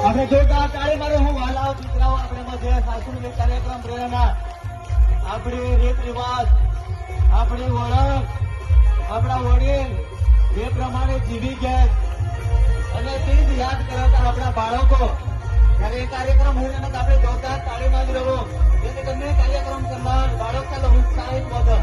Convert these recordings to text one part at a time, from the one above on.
આપણે જોતા તાળી મારે હું વાલાઓ દીકરાઓ આપણે મધ્ય સાંસ્કૃતિક કાર્યક્રમ પ્રેરણા આપણી રીત રિવાજ આપણી ઓળખ આપણા વડીલ જે પ્રમાણે જીવી ગયા અને તે જ યાદ કરાવતા આપણા બાળકો જ્યારે એ કાર્યક્રમ હોય એમાં આપણે જોતા તાળીમાં જ રહો જેથી કરીને કાર્યક્રમ કરનાર બાળકોને ઉત્સાહિત વધે.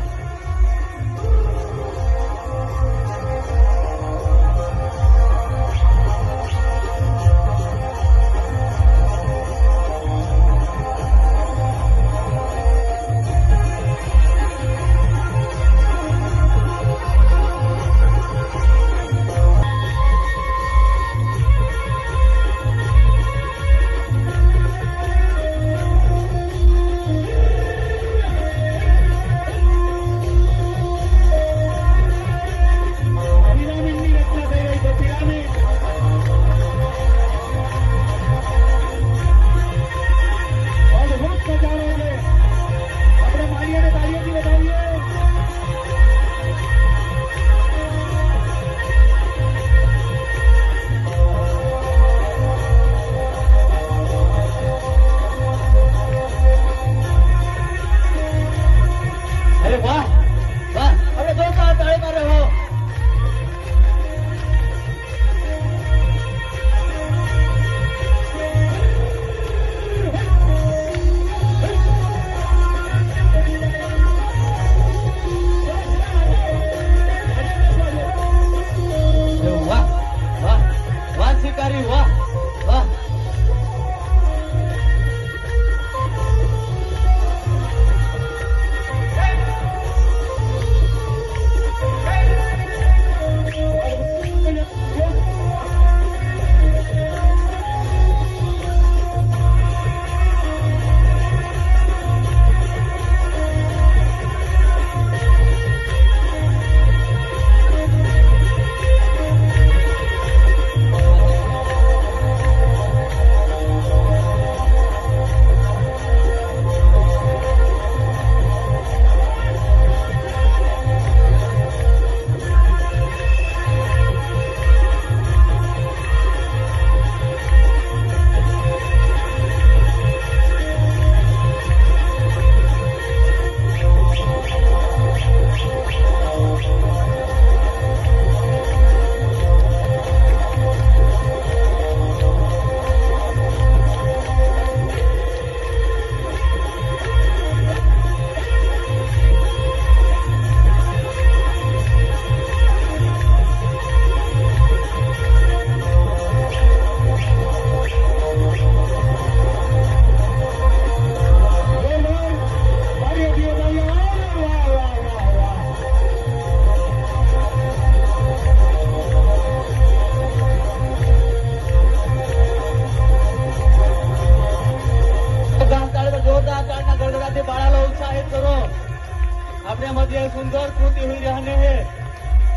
सुंदर कृति हुई रहने है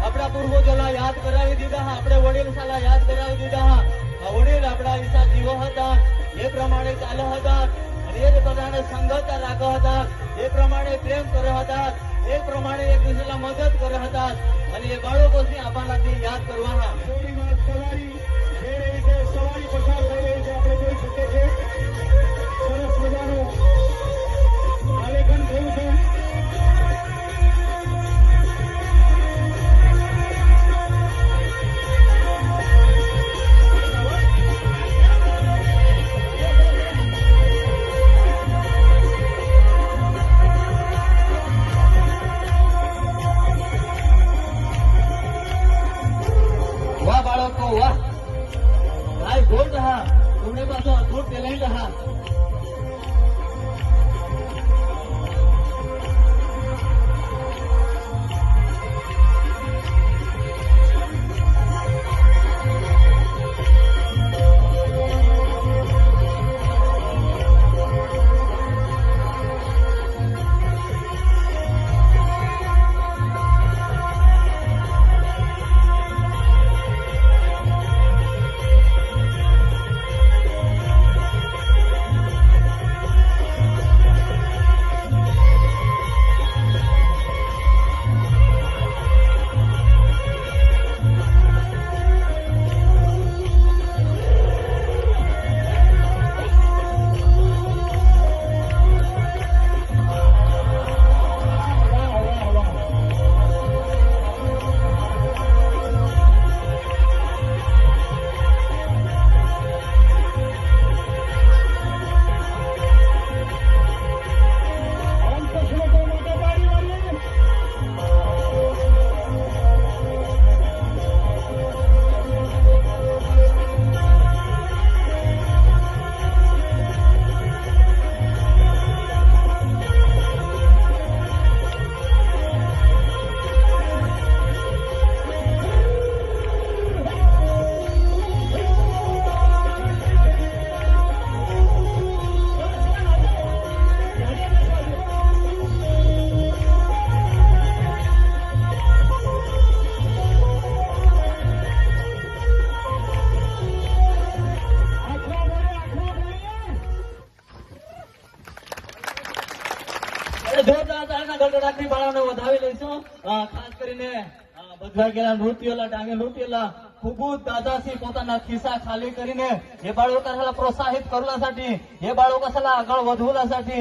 अपना पूर्वजोला याद करावी दीधा अपने वडील साला याद करावी दीधा वडील अपना ईसा जीवो हता ये प्रमाणे चाले हता અને એ જ પ્રમાણે સંગત રાખો હતા એ પ્રમાણે પ્રેમ કર્યો હતા એ પ્રમાણે એક બીજાને મદદ કર્યો હતા અને એ બાળકોથી આપણાથી યાદ કરવાના થોડી વાત સવારી જે રીતે સવારી પસાર થઈ રહી છે આપણે જોઈ શકીએ છીએ સરસ મજાનું આલેખન થયું છે. वाह काय गोल रहा तुमने पास अद्भुत टैलेंट रहा. આપણે જોરદાર તાળીના ગડગડાટથી બાળાને વધાવી લઈશું. ખાસ કરીને બધા ગયેલા નૃત્યોલા ડાંગે नृत्योला खूप दादासी પોતાના ખિસ્સા ખાલી કરીને हे बाळकाला प्रोत्साहित करण्यासाठी हे बाळकाला આગળ વધवण्यासाठी